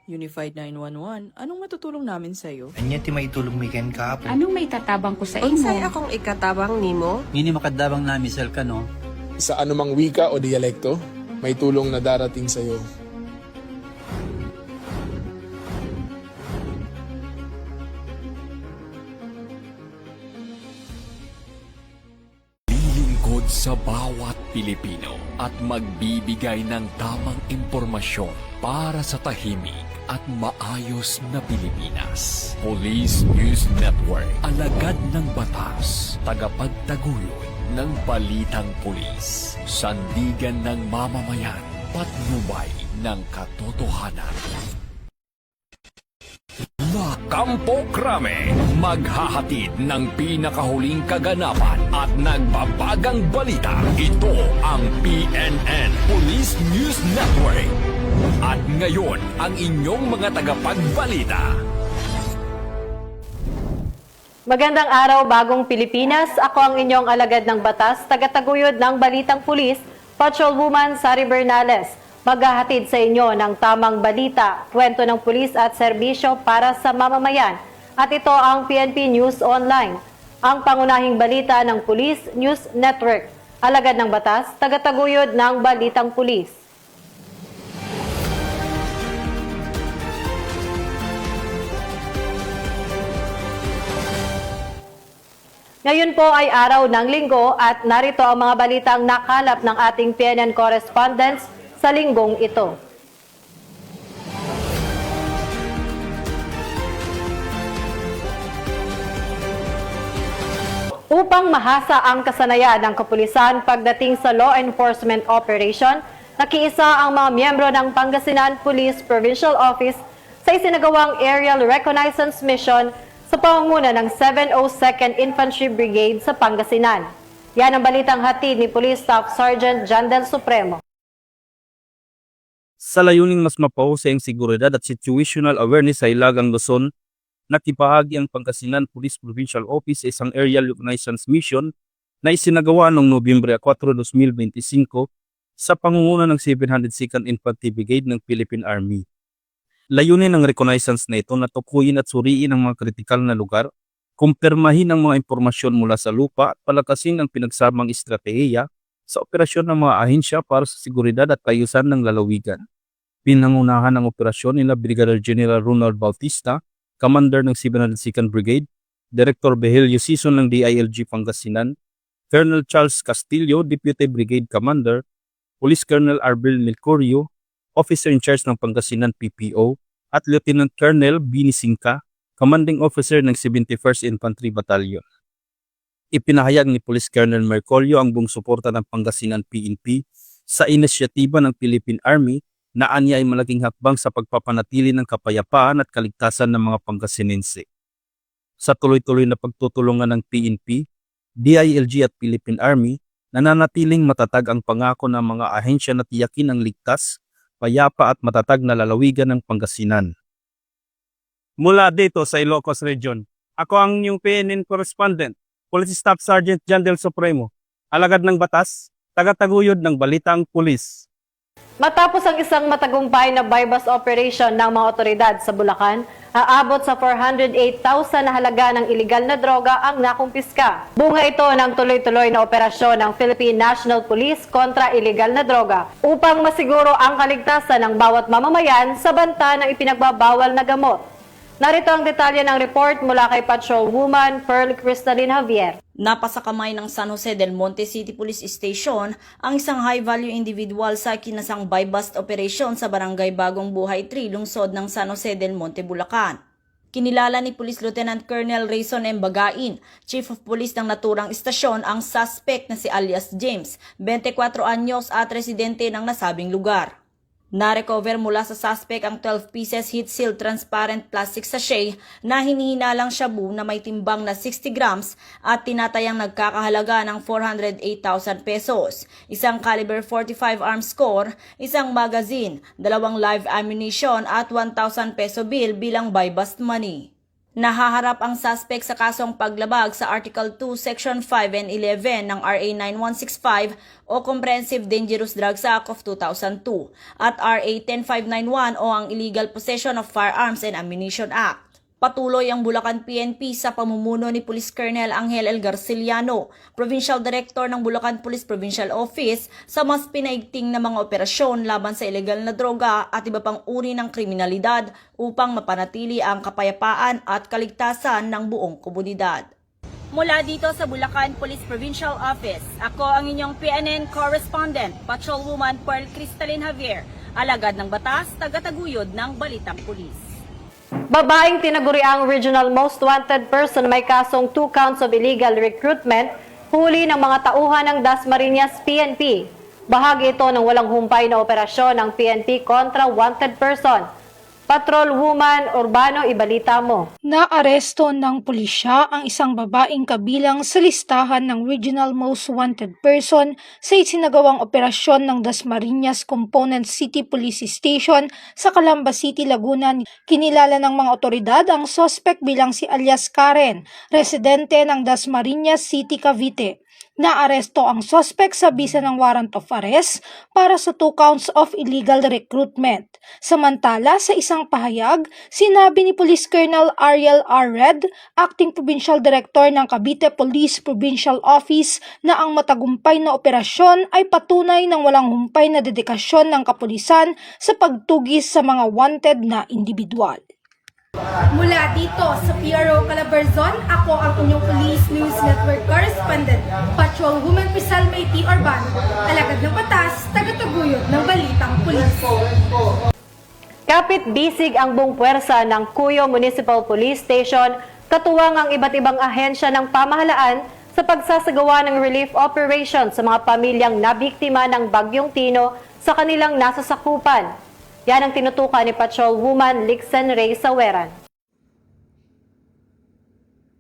Unified 911, anong matutulong namin sa'yo? Anya ti maitulong mi ken kahapon. Anong may tatabang ko sa Unsay imo? akong ikatabang nimo? Ngini makadabang na misal ka no. Sa anumang wika o dialekto, may tulong na darating sa iyo. Lilingkod sa bawat Pilipino at magbibigay ng tamang impormasyon para sa tahimik at maayos na Pilipinas. Police News Network, alagad ng batas, tagapagtaguyod ng balitang pulis, sandigan ng mamamayan, patnubay ng katotohanan. La Campo Crame, maghahatid ng pinakahuling kaganapan at nagbabagang balita. Ito ang PNN Police News Network. At ngayon, ang inyong mga tagapagbalita. Magandang araw, Bagong Pilipinas. Ako ang inyong alagad ng batas, tagataguyod ng Balitang Pulis, Patrolwoman Sari Bernales. Maghahatid sa inyo ng tamang balita, kwento ng pulis at serbisyo para sa mamamayan. At ito ang PNP News Online, ang pangunahing balita ng Police News Network. Alagad ng batas, tagataguyod ng Balitang Pulis. Ngayon po ay araw ng linggo at narito ang mga balitang nakalap ng ating PNN correspondents sa linggong ito. Upang mahasa ang kasanayan ng kapulisan pagdating sa law enforcement operation, nakiisa ang mga miyembro ng Pangasinan Police Provincial Office sa isinagawang aerial reconnaissance mission sa pangunguna ng 702nd Infantry Brigade sa Pangasinan. Yan ang balitang hatid ni Police Staff Sergeant Jandel Supremo. Sa layuning mas mapahusay ang seguridad at situational awareness sa Hilagang Luzon, nakipahagi ang Pangasinan Police Provincial Office sa isang aerial reconnaissance mission na isinagawa noong Nobyembre 4, 2025 sa pangunguna ng 702nd Infantry Brigade ng Philippine Army. Layunin ng reconnaissance na ito na tukuyin at suriin ang mga kritikal na lugar, kumpirmahin ang mga impormasyon mula sa lupa at palakasin ang pinagsamang estratehiya sa operasyon ng mga ahensya para sa seguridad at kaayusan ng lalawigan. Pinangunahan ang operasyon nila Brigadier General Ronald Bautista, Commander ng 702nd Brigade, Director Behelio Sison ng DILG Pangasinan, Colonel Charles Castillo, Deputy Brigade Commander, Police Colonel Arbel Melcorio, Officer in charge ng Pangasinan PPO, at Lieutenant Colonel Bini Singka, Commanding Officer ng 71st Infantry Battalion. Ipinahayag ni Police Colonel Mercolio ang buong suporta ng Pangasinan PNP sa inisyatiba ng Philippine Army na anya ay malaking hakbang sa pagpapanatili ng kapayapaan at kaligtasan ng mga Pangasinense. Sa tuloy-tuloy na pagtutulungan ng PNP, DILG at Philippine Army, nananatiling matatag ang pangako ng mga ahensya na tiyakin ang ligtas, payapa at matatag na lalawigan ng Pangasinan. Mula dito sa Ilocos Region, ako ang inyong PNN correspondent, Police Staff Sergeant Jandel Supremo, alagad ng batas, tagataguyod ng Balitang Pulis. Matapos ang isang matagumpay na buy-bust operation ng mga otoridad sa Bulacan, aabot sa 408,000 na halaga ng iligal na droga ang nakumpiska. Bunga ito ng tuloy-tuloy na operasyon ng Philippine National Police kontra iligal na droga upang masiguro ang kaligtasan ng bawat mamamayan sa banta ng ipinagbabawal na gamot. Narito ang detalye ng report mula kay Patrolwoman Pearl Cristalin Javier. Napasakamay ng San Jose del Monte City Police Station ang isang high-value individual sa kinasang buy-bust operation sa Barangay Bagong Buhay 3, lungsod ng San Jose del Monte, Bulacan. Kinilala ni Police Lieutenant Colonel Rayson M. Bagain, Chief of Police ng naturang istasyon, ang suspect na si alias James, 24 anyos at residente ng nasabing lugar. Na-recover mula sa suspect ang 12 pieces heat-sealed transparent plastic sachet na hinihinalang shabu na may timbang na 60 grams at tinatayang nagkakahalaga ng 408,000 pesos, isang caliber 45 arms core, isang magazine, 2 live ammunition at 1,000 peso bill bilang buy-bust money. Nahaharap ang suspect sa kasong paglabag sa Article 2, Section 5 and 11 ng RA 9165 o Comprehensive Dangerous Drugs Act of 2002 at RA 10591 o ang Illegal Possession of Firearms and Ammunition Act. Patuloy ang Bulacan PNP sa pamumuno ni Police Colonel Angel L. Garciliano, Provincial Director ng Bulacan Police Provincial Office, sa mas pinaigting na mga operasyon laban sa ilegal na droga at iba pang uri ng kriminalidad upang mapanatili ang kapayapaan at kaligtasan ng buong komunidad. Mula dito sa Bulacan Police Provincial Office, ako ang inyong PNN Correspondent, Patrolwoman Pearl Cristalin Javier, alagad ng batas, tagataguyod ng Balitang Pulis. Babaeng tinaguriang Regional Most Wanted Person may kasong 2 counts of illegal recruitment, huli ng mga tauhan ng Dasmariñas PNP. Bahagi ito ng walang humpay na operasyon ng PNP kontra wanted person. Patrolwoman Urbano, ibalita mo. Naaresto ng pulisya ang isang babaeng kabilang sa listahan ng Regional Most Wanted Person sa isinagawang operasyon ng Dasmariñas Component City Police Station sa Calamba City, Laguna. Kinilala ng mga otoridad ang suspect bilang si alias Karen, residente ng Dasmariñas City, Cavite. Naaresto ang suspect sa bisa ng warrant of arrest para sa 2 counts of illegal recruitment. Samantala, sa isang pahayag, sinabi ni Police Colonel Ariel R. Red, Acting Provincial Director ng Cavite Police Provincial Office, na ang matagumpay na operasyon ay patunay ng walang humpay na dedikasyon ng kapulisan sa pagtugis sa mga wanted na individual. Mula dito sa PRO Calabarzon, ako ang inyong Police News Network Correspondent, Patrolwoman Pisalme T. Urbano, alagad ng batas, tagataguyod ng Balitang Pulis. Kapit-bisig ang buong puwersa ng Cuyo Municipal Police Station, katuwang ang iba't ibang ahensya ng pamahalaan sa pagsasagawa ng relief operation sa mga pamilyang nabiktima ng Bagyong Tino sa kanilang nasasakupan. Yan ang tinutukan ni Patrolwoman Lixen Ray Saweran.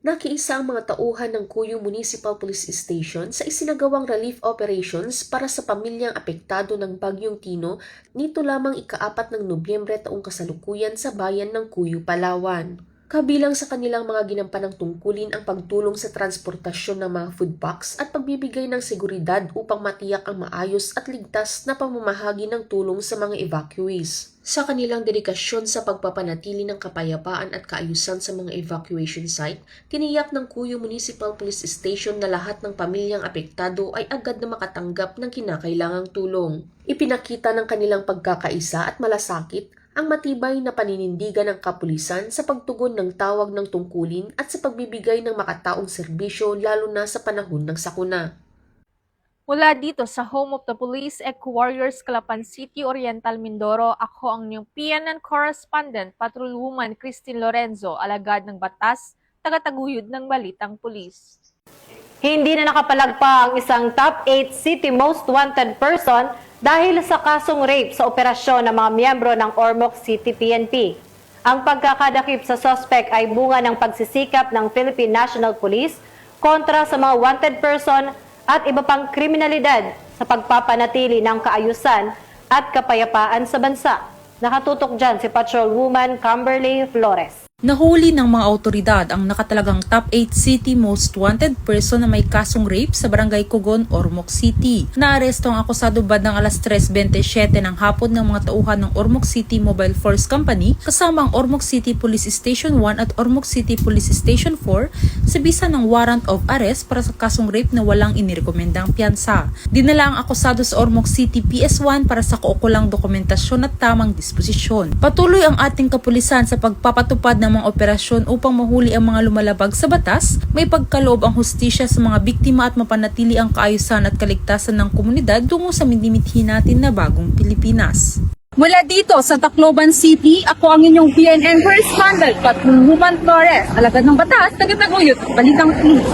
Nakiisa ang mga tauhan ng Cuyo Municipal Police Station sa isinagawang relief operations para sa pamilyang apektado ng Bagyong Tino nito lamang ika-4 ng Nobyembre taong kasalukuyan sa bayan ng Cuyo, Palawan. Kabilang sa kanilang mga ginampanang tungkulin ang pagtulong sa transportasyon ng mga food packs at pagbibigay ng seguridad upang matiyak ang maayos at ligtas na pamamahagi ng tulong sa mga evacuees. Sa kanilang dedikasyon sa pagpapanatili ng kapayapaan at kaayusan sa mga evacuation site, tiniyak ng Cuyo Municipal Police Station na lahat ng pamilyang apektado ay agad na makatanggap ng kinakailangang tulong. Ipinakita ng kanilang pagkakaisa at malasakit ang matibay na paninindigan ng kapulisan sa pagtugon ng tawag ng tungkulin at sa pagbibigay ng makataong serbisyo lalo na sa panahon ng sakuna. Mula dito sa Home of the Police Eco-Warriors, Calapan City, Oriental, Mindoro, ako ang inyong PNN Correspondent, Patrolwoman Christine Lorenzo, alagad ng batas, tagataguyod ng Balitang Pulis. Hindi na nakapalagpa ang isang top 8 city most wanted person dahil sa kasong rape sa operasyon ng mga miyembro ng Ormoc City PNP. Ang pagkakadakip sa suspect ay bunga ng pagsisikap ng Philippine National Police kontra sa mga wanted person at iba pang kriminalidad sa pagpapanatili ng kaayusan at kapayapaan sa bansa. Nakatutok dyan si Patrolwoman Camberly Flores. Nahuli ng mga otoridad ang nakatalagang top 8 city most wanted person na may kasong rape sa Barangay Cogon, Ormoc City. Naaresto ang akusado bandang alas 3:27 ng hapon ng mga tauhan ng Ormoc City Mobile Force Company kasama ang Ormoc City Police Station 1 at Ormoc City Police Station 4 sa bisa ng warrant of arrest para sa kasong rape na walang inirekomendang piyansa. Dinala ang akusado sa Ormoc City PS1 para sa kaukulang dokumentasyon at tamang disposisyon. Patuloy ang ating kapulisan sa pagpapatupad ng mga operasyon upang mahuli ang mga lumalabag sa batas, may pagkaloob ang hustisya sa mga biktima at mapanatili ang kaayusan at kaligtasan ng komunidad tungo sa minimithi natin na bagong Pilipinas. Mula dito sa Tacloban City, ako ang inyong PNN Correspondent, Patrolwoman Flores, alagad ng batas, tagataguyod ng Balitang Pulis.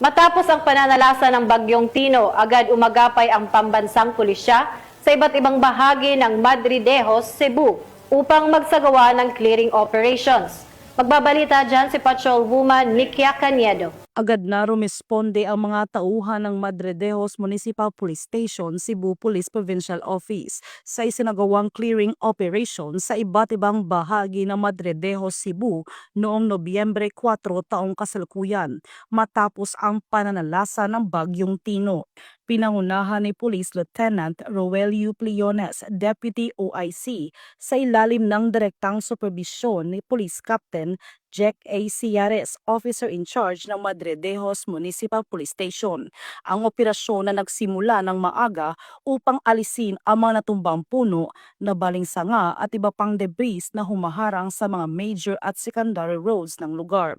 Matapos ang pananalasa ng Bagyong Tino, agad umagapay ang pambansang pulisya sa iba't ibang bahagi ng Madridejos, Cebu, upang magsagawa ng clearing operations. Magbabalita dyan si Patrolwoman Nikia Caniedo. Agad na rumisponde ang mga tauhan ng Madredejos Municipal Police Station, Cebu Police Provincial Office sa isinagawang clearing operation sa iba't ibang bahagi ng Madredejos, Cebu noong Nobyembre 4 taong kasalukuyan matapos ang pananalasa ng Bagyong Tino. Pinangunahan ni Police Lieutenant Roelio Pliones, Deputy OIC, sa ilalim ng direktang superbisyon ni Police Captain Jack A. Ciares, Officer in Charge ng Madredejos Municipal Police Station. Ang operasyon na nagsimula ng maaga upang alisin ang mga natumbang puno, nabaling sanga at iba pang debris na humaharang sa mga major at secondary roads ng lugar.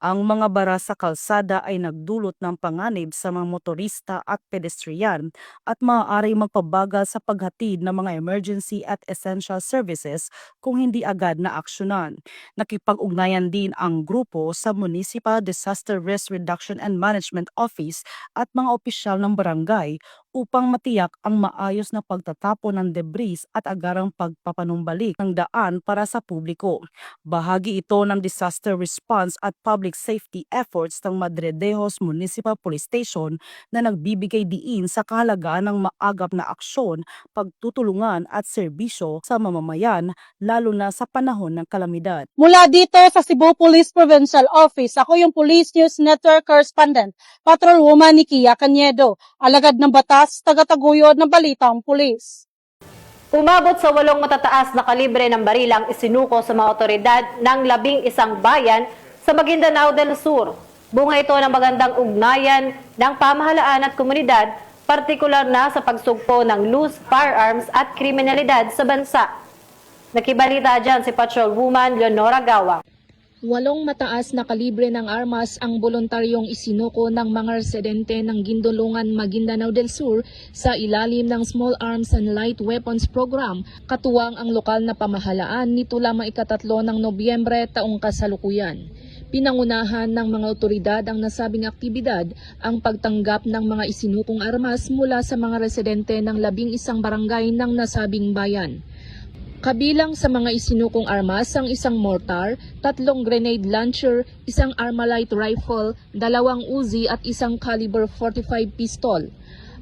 Ang mga bara sa kalsada ay nagdulot ng panganib sa mga motorista at pedestrian at maaari magpabagal sa paghatid ng mga emergency at essential services kung hindi agad na aksyonan. Nakipag-ugnayan din ang grupo sa Municipal Disaster Risk Reduction and Management Office at mga opisyal ng barangay upang matiyak ang maayos na pagtatapon ng debris at agarang pagpapanumbalik ng daan para sa publiko. Bahagi ito ng disaster response at public safety efforts ng Madredejos Municipal Police Station na nagbibigay diin sa kahalagaan ng maagap na aksyon, pagtutulungan at serbisyo sa mamamayan lalo na sa panahon ng kalamidad. Mula dito sa Cebu Police Provincial Office, ako yung Police News Network Correspondent, Patrolwoman Nikia Cañedo, alagad ng batas, tagataguyod ng balitang pulis. Umabot sa 8 matataas na kalibre ng barilang isinuko sa mga otoridad ng 11 bayan sa Maguindanao del Sur. Bunga ito ng magandang ugnayan ng pamahalaan at komunidad, partikular na sa pagsugpo ng loose firearms at kriminalidad sa bansa. Nakibalita dyan si Patrolwoman Leonora Gawang. 8 mataas na kalibre ng armas ang voluntaryong isinuko ng mga residente ng Gindolungan, Maguindanao del Sur sa ilalim ng Small Arms and Light Weapons Program, katuwang ang lokal na pamahalaan nito lamang ika-3 ng Nobyembre taong kasalukuyan. Pinangunahan ng mga otoridad ang nasabing aktibidad ang pagtanggap ng mga isinukong armas mula sa mga residente ng 11 barangay ng nasabing bayan. Kabilang sa mga isinukong armas ang isang mortar, 3 grenade launcher, isang Armalite rifle, 2 Uzi at isang caliber 45 pistol.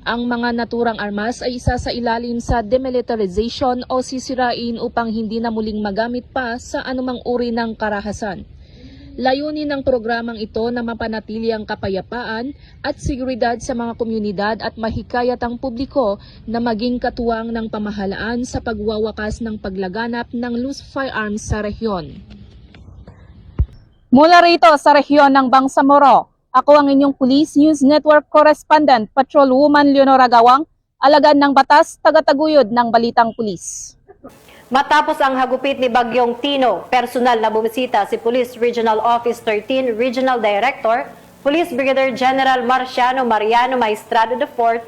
Ang mga naturang armas ay isa sa ilalim sa demilitarization o sisirain upang hindi na muling magamit pa sa anumang uri ng karahasan. Layunin ng programang ito na mapanatili ang kapayapaan at seguridad sa mga komunidad at mahikayat ang publiko na maging katuwang ng pamahalaan sa pagwawakas ng paglaganap ng loose firearms sa rehiyon. Mula rito sa rehiyon ng Bangsamoro, ako ang inyong Police News Network Correspondent, Patrolwoman Leonora Gawang, alagad ng batas, tagataguyod ng balitang pulis. Matapos ang hagupit ni Bagyong Tino, personal na bumisita si Police Regional Office 13 Regional Director, Police Brigadier General Marciano Mariano Maestrado IV,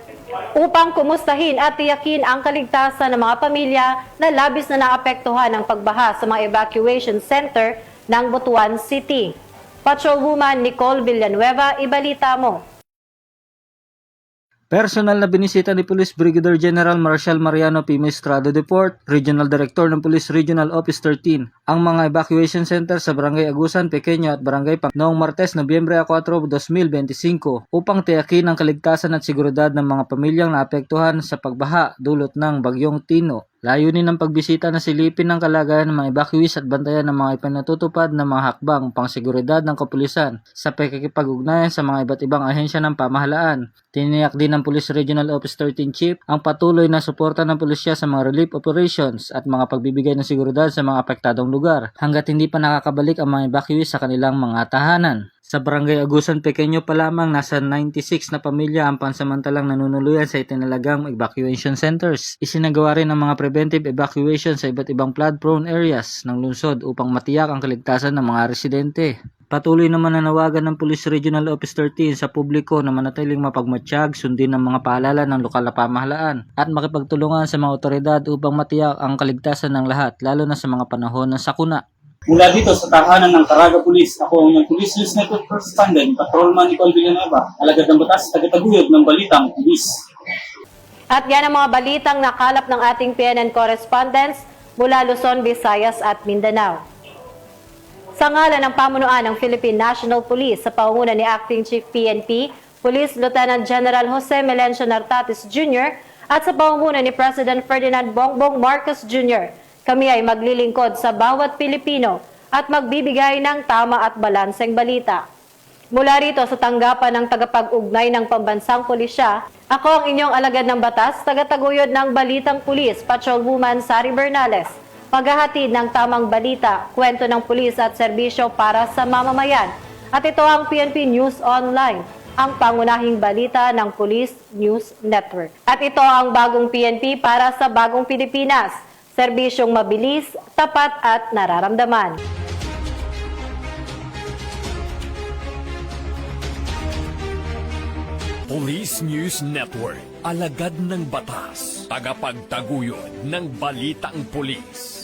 upang kumustahin at tiyakin ang kaligtasan ng mga pamilya na labis na naapektuhan ng pagbaha sa mga evacuation center ng Butuan City. Patrolwoman Nicole Villanueva, ibalita mo. Personal na binisita ni Police Brigadier General Marcial Mariano P. Maestrado IV, Regional Director ng Police Regional Office 13, ang mga evacuation center sa Barangay Agusan, Pequeño at Barangay Pang noong Martes, Nobyembre 4, 2025 upang tiyakin ang kaligtasan at seguridad ng mga pamilyang naapektuhan sa pagbaha dulot ng Bagyong Tino. Layunin ng pagbisita na silipin ng kalagayan ng mga evacuees at bantayan ng mga ipinatutupad ng mga hakbang pangseguridad ng kapulisan sa pakikipag-ugnayan sa mga iba't ibang ahensya ng pamahalaan. Tiniyak din ng Police Regional Office 13 Chief ang patuloy na suporta ng pulisya sa mga relief operations at mga pagbibigay ng seguridad sa mga apektadong lugar hanggat hindi pa nakakabalik ang mga evacuees sa kanilang mga tahanan. Sa Barangay Agusan, Pequeño pa lamang nasa 96 na pamilya ang pansamantalang nanunuluyan sa itinalagang evacuation centers. Isinagawa rin ang mga preventive evacuation sa iba't ibang flood-prone areas ng lungsod upang matiyak ang kaligtasan ng mga residente. Patuloy naman nanawagan ng Police Regional Office 13 sa publiko na manatiling mapagmatsyag, sundin ang mga paalala ng lokal na pamahalaan at makipagtulungan sa mga otoridad upang matiyak ang kaligtasan ng lahat, lalo na sa mga panahon ng sakuna. Mula dito sa tahanan ng Caraga Police, ako ang Police News Network Correspondent, Patrolman Nicole Villanueva, alagad ng batas, tagataguyod ng balitang pulis. At yan ang mga balitang nakalap ng ating PNN correspondents mula Luzon, Visayas at Mindanao. Sa ngalan ng pamunuan ng Philippine National Police sa pangunguna ni Acting Chief PNP, Police Lieutenant General Jose Melencio Nartatis Jr. at sa pangunguna ni President Ferdinand Bongbong Marcos Jr., kami ay maglilingkod sa bawat Pilipino at magbibigay ng tama at balanseng balita. Mula rito sa tanggapan ng tagapag-ugnay ng Pambansang Pulisya, ako ang inyong alagad ng batas, tagataguyod ng Balitang Pulis, Patrolwoman Sari Bernales, paghahatid ng tamang balita, kwento ng pulis at serbisyo para sa mamamayan. At ito ang PNP News Online, ang pangunahing balita ng Police News Network. At ito ang bagong PNP para sa bagong Pilipinas, serbisyong mabilis, tapat at nararamdaman. Police News Network, alagad ng batas, tagapagtaguyod ng balitang pulis.